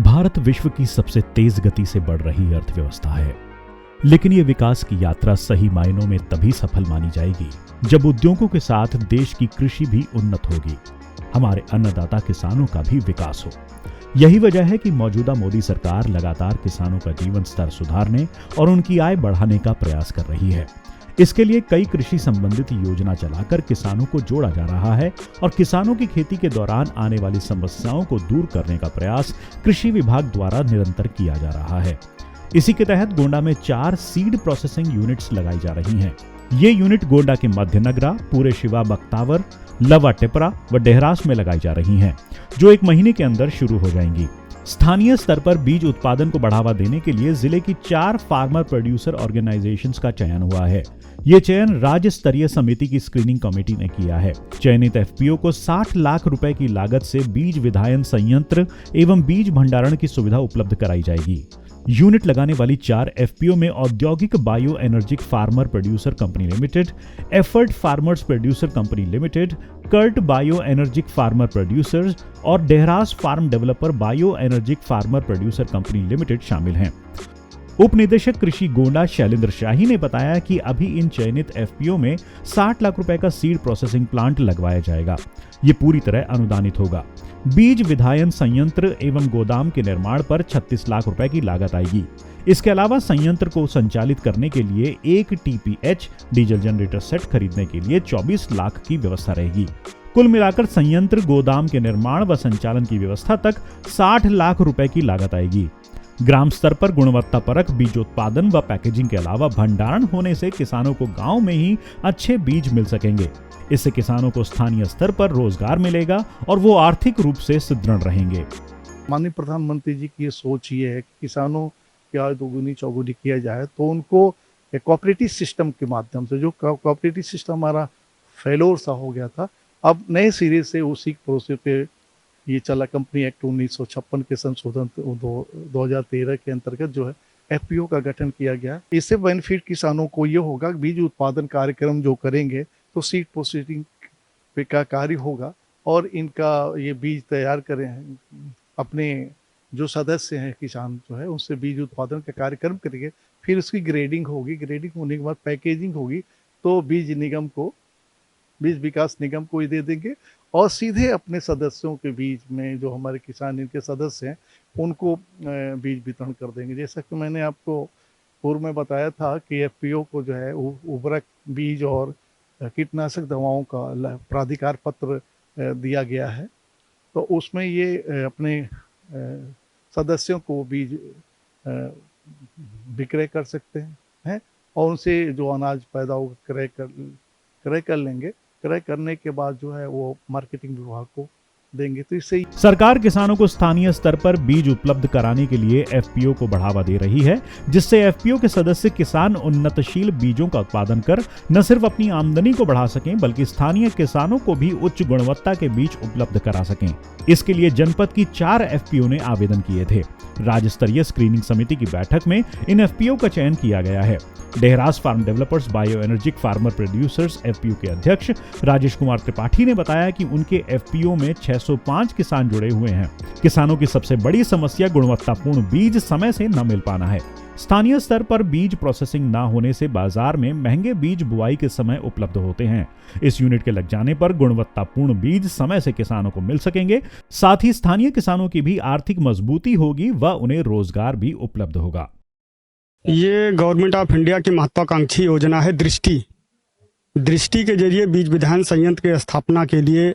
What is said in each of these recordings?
भारत विश्व की सबसे तेज गति से बढ़ रही अर्थव्यवस्था है, लेकिन ये विकास की यात्रा सही मायनों में तभी सफल मानी जाएगी जब उद्योगों के साथ देश की कृषि भी उन्नत होगी, हमारे अन्नदाता किसानों का भी विकास हो। यही वजह है कि मौजूदा मोदी सरकार लगातार किसानों का जीवन स्तर सुधारने और उनकी आय बढ़ाने का प्रयास कर रही है। इसके लिए कई कृषि संबंधित योजना चलाकर किसानों को जोड़ा जा रहा है और किसानों की खेती के दौरान आने वाली समस्याओं को दूर करने का प्रयास कृषि विभाग द्वारा निरंतर किया जा रहा है। इसी के तहत गोंडा में 4 सीड प्रोसेसिंग यूनिट्स लगाई जा रही हैं। ये यूनिट गोंडा के मध्यनगरा, पूरे शिवा बख्तावर, लवा टिपरा व डेहरास में लगाई जा रही हैं, जो 1 महीने के अंदर शुरू हो जाएंगी। स्थानीय स्तर पर बीज उत्पादन को बढ़ावा देने के लिए जिले की 4 फार्मर प्रोड्यूसर ऑर्गेनाइजेशंस का चयन हुआ है। ये चयन राज्य स्तरीय समिति की स्क्रीनिंग कमेटी ने किया है। चयनित एफपीओ को 60 लाख रुपए की लागत से बीज विधायन संयंत्र एवं बीज भंडारण की सुविधा उपलब्ध कराई जाएगी। यूनिट लगाने वाली 4 एफपीओ में औद्योगिक bio energic farmer producer company limited, effort farmers producer company limited, कर्ट बायो एनर्जिक फार्मर प्रोड्यूसर्स और Dehras farm developer bio energic farmer producer company limited शामिल हैं। उप निदेशक कृषि गोंडा शैलेंद्र शाही ने बताया कि अभी इन चयनित एफपीओ में 60 लाख रुपए का सीड प्रोसेसिंग प्लांट लगवाया जाएगा। ये पूरी तरह अनुदानित होगा। बीज विधायन संयंत्र एवं गोदाम के निर्माण पर 36 लाख रुपए की लागत आएगी। इसके अलावा संयंत्र को संचालित करने के लिए 1 टीपीएच डीजल जनरेटर सेट खरीदने के लिए 24 लाख की व्यवस्था रहेगी। कुल मिलाकर संयंत्र, गोदाम के निर्माण व संचालन की व्यवस्था तक 60 लाख रुपए की लागत आएगी। ग्राम स्तर पर गुणवत्ता परक बीजोत्पादन व पैकेजिंग के अलावा भंडारण होने से किसानों को गांव में ही अच्छे बीज मिल सकेंगे। इससे किसानों को स्थानीय स्तर पर रोजगार मिलेगा और वो आर्थिक रूप से सुदृढ़ रहेंगे। माननीय प्रधानमंत्री जी की ये सोच ये है कि किसानों की आय दोगुनी चौगुनी किया जाए, तो उनको एक कोऑपरेटिव सिस्टम के माध्यम से, जो कोऑपरेटिव सिस्टम हमारा फेलोर सा हो गया था, अब नए सिरे से उसी प्रोसेस पे ये चला। कंपनी एक्ट 1956 के संशोधन 2013 के अंतर्गत जो है एफपीओ का गठन किया गया। इससे बेनिफिट किसानों को ये होगा, बीज उत्पादन कार्यक्रम जो करेंगे तो सीड प्रोसेसिंग का कार्य होगा और इनका ये बीज तैयार करें, अपने जो सदस्य हैं किसान जो है उससे बीज उत्पादन का कार्यक्रम करेंगे। फिर उसकी ग्रेडिंग होगी, ग्रेडिंग होने के बाद पैकेजिंग होगी, तो बीज विकास निगम को ही दे देंगे और सीधे अपने सदस्यों के बीच में, जो हमारे किसान इनके सदस्य हैं, उनको बीज वितरण कर देंगे। जैसा कि मैंने आपको पूर्व में बताया था कि एफपीओ को जो है उर्वरक, बीज और कीटनाशक दवाओं का प्राधिकार पत्र दिया गया है, तो उसमें ये अपने सदस्यों को बीज विक्रय कर सकते हैं और उनसे जो अनाज पैदा होगा क्रय कर लेंगे। क्रय करने के बाद जो है वो मार्केटिंग विभाग को देंगे। तो इससे सरकार किसानों को स्थानीय स्तर पर बीज उपलब्ध कराने के लिए एफपीओ को बढ़ावा दे रही है, जिससे एफपीओ के सदस्य किसान उन्नतशील बीजों का उत्पादन कर न सिर्फ अपनी आमदनी को बढ़ा सकें, बल्कि स्थानीय किसानों को भी उच्च गुणवत्ता के बीज उपलब्ध करा सकें। इसके लिए जनपद की 4 एफपीओ ने आवेदन किए थे। राज्य स्तरीय स्क्रीनिंग समिति की बैठक में इन एफपीओ का चयन किया गया है। Dehras farm developers bio energic farmer producers FPO के अध्यक्ष राजेश कुमार त्रिपाठी ने बताया कि उनके एफपीओ में 605 किसान जुड़े हुए हैं। किसानों की सबसे बड़ी समस्या गुणवत्तापूर्ण बीज समय से न मिल पाना है। स्थानीय स्तर पर बीज प्रोसेसिंग न होने से बाजार में महंगे बीज बुआई के समय उपलब्ध होते हैं। इस यूनिट के लग जाने पर गुणवत्तापूर्ण बीज समय से किसानों को मिल सकेंगे। साथ ही स्थानीय किसानों की भी आर्थिक मजबूती होगी व उन्हें रोजगार भी उपलब्ध होगा। ये गवर्नमेंट ऑफ इंडिया की महत्वाकांक्षी योजना है दृष्टि के जरिए बीज विधायन संयंत्र की स्थापना के लिए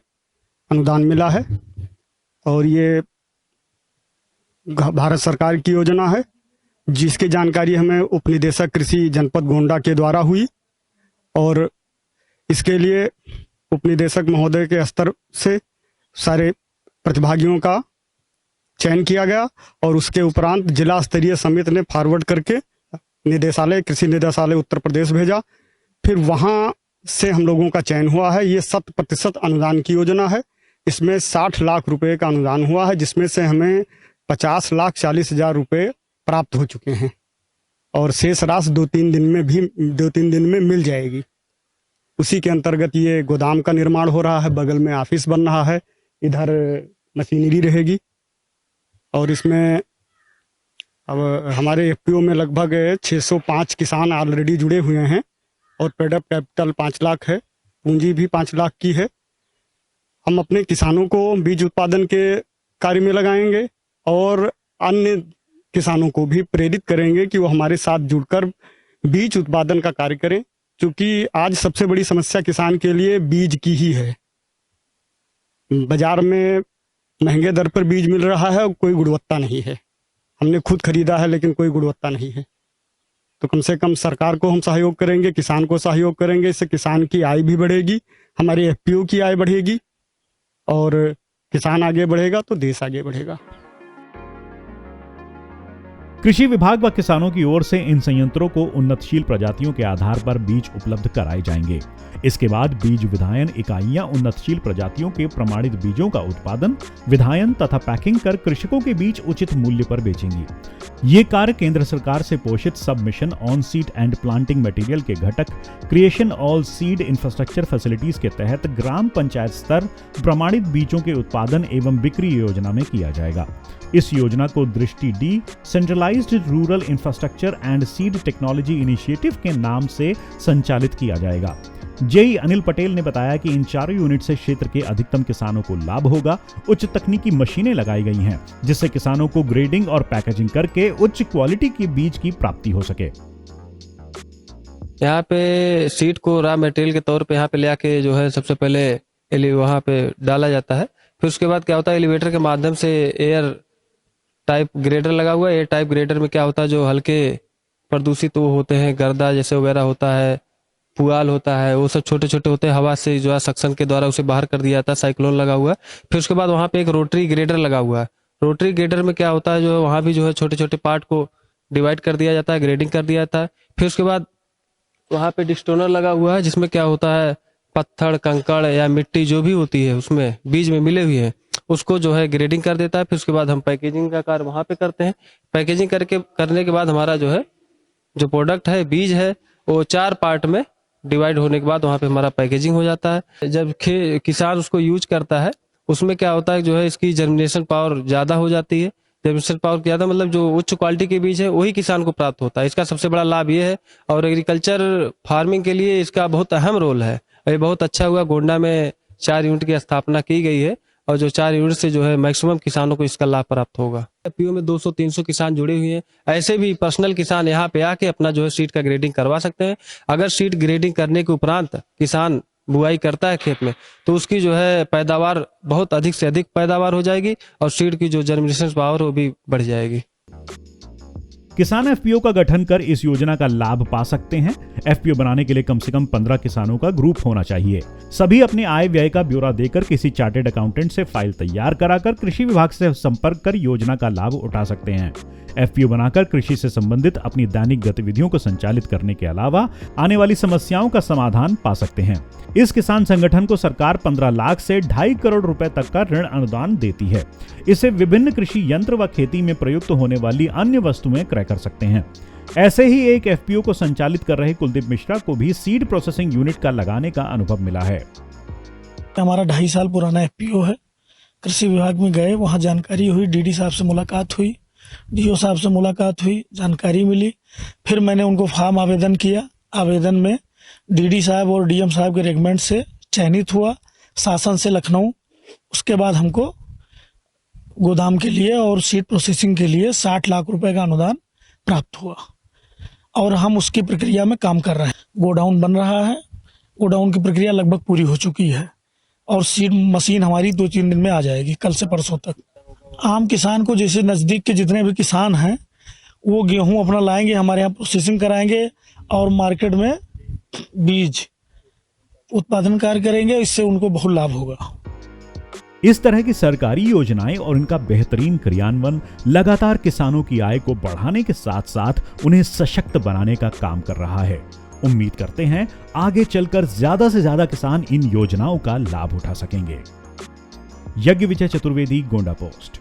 अनुदान मिला है और ये भारत सरकार की योजना है, जिसकी जानकारी हमें उप निदेशक कृषि जनपद गोंडा के द्वारा हुई और इसके लिए उप निदेशक महोदय के स्तर से सारे प्रतिभागियों का चयन किया गया और उसके उपरांत जिला स्तरीय समिति ने फॉरवर्ड करके निदेशालय, कृषि निदेशालय उत्तर प्रदेश भेजा। फिर वहां से हम लोगों का चयन हुआ है। ये 100% अनुदान की योजना है। इसमें 60 लाख रुपए का अनुदान हुआ है, जिसमें से हमें 50,40,000 रुपए प्राप्त हो चुके हैं और शेष राशि 2-3 दिन में मिल जाएगी। उसी के अंतर्गत ये गोदाम का निर्माण हो रहा है, बगल में ऑफिस बन रहा है, इधर मशीनरी रहेगी और इसमें अब हमारे एफपीओ में लगभग 605 किसान ऑलरेडी जुड़े हुए हैं और पेडअप कैपिटल 5 लाख है, पूंजी भी 5 लाख की है। हम अपने किसानों को बीज उत्पादन के कार्य में लगाएंगे और अन्य किसानों को भी प्रेरित करेंगे कि वो हमारे साथ जुड़कर बीज उत्पादन का कार्य करें, क्योंकि आज सबसे बड़ी समस्या किसान के लिए बीज की ही है। बाजार में महंगे दर पर बीज मिल रहा है और कोई गुणवत्ता नहीं है। हमने खुद खरीदा है लेकिन कोई गुणवत्ता नहीं है। तो कम से कम सरकार को हम सहयोग करेंगे, किसान को सहयोग करेंगे, इससे किसान की आय भी बढ़ेगी, हमारे एफपीओ की आय बढ़ेगी और किसान आगे बढ़ेगा तो देश आगे बढ़ेगा। कृषि विभाग व किसानों की ओर से इन संयंत्रों को उन्नतशील प्रजातियों के आधार पर बीज उपलब्ध कराए जाएंगे। इसके बाद बीज विधायन इकाइयां उन्नतशील प्रजातियों के प्रमाणित बीजों का उत्पादन, विधायन तथा पैकिंग कर कृषकों के बीच उचित मूल्य पर बेचेंगी। ये कार्य केंद्र सरकार से पोषित सब mission on seed and planting material के घटक creation all seed infrastructure facilities के तहत ग्राम पंचायत स्तर प्रमाणित बीजों के उत्पादन एवं बिक्री योजना में किया जाएगा। इस योजना को दृष्टि D centralised rural infrastructure and seed technology initiative के नाम से संचालित किया जाएगा। जेई अनिल पटेल ने बताया कि इन चारों यूनिट से क्षेत्र के अधिकतम किसानों को लाभ होगा। उच्च तकनीकी मशीनें लगाई गई हैं, जिससे किसानों को ग्रेडिंग और पैकेजिंग करके उच्च क्वालिटी के बीज की प्राप्ति हो सके। यहाँ पे सीड को रॉ मटेरियल के तौर पे यहाँ पे ले आके जो है सबसे पहले वहाँ पे डाला जाता है। फिर उसके बाद क्या होता है, एलिवेटर के माध्यम से एयर टाइप ग्रेडर लगा हुआ है। एयर टाइप ग्रेडर में क्या होता है, जो हल्के प्रदूषित वो होते हैं, गर्दा जैसे वगैरह होता है, पुआल होता है, वो सब छोटे छोटे होते हैं, हवा से जो है सक्शन के द्वारा उसे बाहर कर दिया जाता है। साइक्लोन लगा हुआ है। फिर उसके बाद वहाँ पे एक रोटरी ग्रेडर लगा हुआ है। रोटरी ग्रेडर में क्या होता है, जो वहाँ भी जो है छोटे छोटे पार्ट को डिवाइड कर दिया जाता है, ग्रेडिंग कर दिया जाता है। फिर उसके बाद वहाँ पे डिस्टोनर लगा हुआ है, जिसमें क्या होता है, पत्थर कंकड़ या मिट्टी जो भी होती है उसमें बीज में मिले हुए हैं, उसको जो है ग्रेडिंग कर देता है। फिर उसके बाद हम पैकेजिंग का कार्य वहाँ पे करते हैं। पैकेजिंग करने के बाद हमारा जो है जो प्रोडक्ट है, बीज है, वो 4 पार्ट में डिवाइड होने के बाद वहाँ पे हमारा पैकेजिंग हो जाता है। जब किसान उसको यूज करता है, उसमें क्या होता है, जो है इसकी जर्मिनेशन पावर ज्यादा हो जाती है। जर्मिनेशन पावर ज्यादा मतलब जो उच्च क्वालिटी के बीज है वही किसान को प्राप्त होता है। इसका सबसे बड़ा लाभ ये है, और एग्रीकल्चर फार्मिंग के लिए इसका बहुत अहम रोल है। ये बहुत अच्छा हुआ, गोंडा में 4 यूनिट की स्थापना की गई है और जो 4 यूनिट से जो है मैक्सिमम किसानों को इसका लाभ प्राप्त होगा। एफपीओ में 200-300 किसान जुड़े हुए हैं। ऐसे भी पर्सनल किसान यहाँ पे आके अपना जो है सीड का ग्रेडिंग करवा सकते हैं। अगर सीड ग्रेडिंग करने के उपरांत किसान बुआई करता है खेत में, तो उसकी जो है पैदावार बहुत अधिक से अधिक पैदावार हो जाएगी और सीड की जो जर्मिनेशन पावर वो भी बढ़ जाएगी। किसान एफपीओ का गठन कर इस योजना का लाभ पा सकते हैं। एफपीओ बनाने के लिए कम से कम 15 किसानों का ग्रुप होना चाहिए। सभी अपने आय व्यय का ब्यौरा देकर किसी चार्टेड अकाउंटेंट से फाइल तैयार कराकर कृषि विभाग से संपर्क कर योजना का लाभ उठा सकते हैं। एफपीओ बनाकर कृषि से संबंधित अपनी दैनिक गतिविधियों को संचालित करने के अलावा आने वाली समस्याओं का समाधान पा सकते हैं। इस किसान संगठन को सरकार 15 लाख से 2.5 करोड़ रुपए तक का ऋण अनुदान देती है। इससे विभिन्न कृषि यंत्र व खेती में प्रयुक्त होने वाली अन्य वस्तुएं क्रय कर सकते हैं। ऐसे ही एक एफपीओ को संचालित कर रहे कुलदीप मिश्रा को भी सीड प्रोसेसिंग यूनिट का लगाने का अनुभव मिला है। हमारा 2.5 साल पुराना एफपीओ है। कृषि विभाग में गए, वहाँ जानकारी हुई, डीडी साहब से मुलाकात हुई, डीओ साहब से मुलाकात हुई, जानकारी मिली। फिर मैंने उनको फॉर्म आवेदन किया। आवेदन में डीडी साहब और डीएम साहब के रेकमेंड से चयनित हुआ, शासन से लखनऊ। उसके बाद हमको गोदाम के लिए और सीड प्रोसेसिंग के लिए 60 लाख रुपए का अनुदान प्राप्त हुआ और हम उसकी प्रक्रिया में काम कर रहे हैं। गोडाउन बन रहा है, गोडाउन की प्रक्रिया लगभग पूरी हो चुकी है और सीड मशीन हमारी 2-3 दिन में आ जाएगी, कल से परसों तक। आम किसान को, जैसे नज़दीक के जितने भी किसान हैं, वो गेहूं अपना लाएंगे, हमारे यहाँ प्रोसेसिंग कराएंगे और मार्केट में बीज उत्पादन कार्य करेंगे। इससे उनको बहुत लाभ होगा। इस तरह की सरकारी योजनाएं और इनका बेहतरीन क्रियान्वयन लगातार किसानों की आय को बढ़ाने के साथ साथ उन्हें सशक्त बनाने का काम कर रहा है। उम्मीद करते हैं आगे चलकर ज्यादा से ज्यादा किसान इन योजनाओं का लाभ उठा सकेंगे। यज्ञ विजय चतुर्वेदी, गोंडा पोस्ट।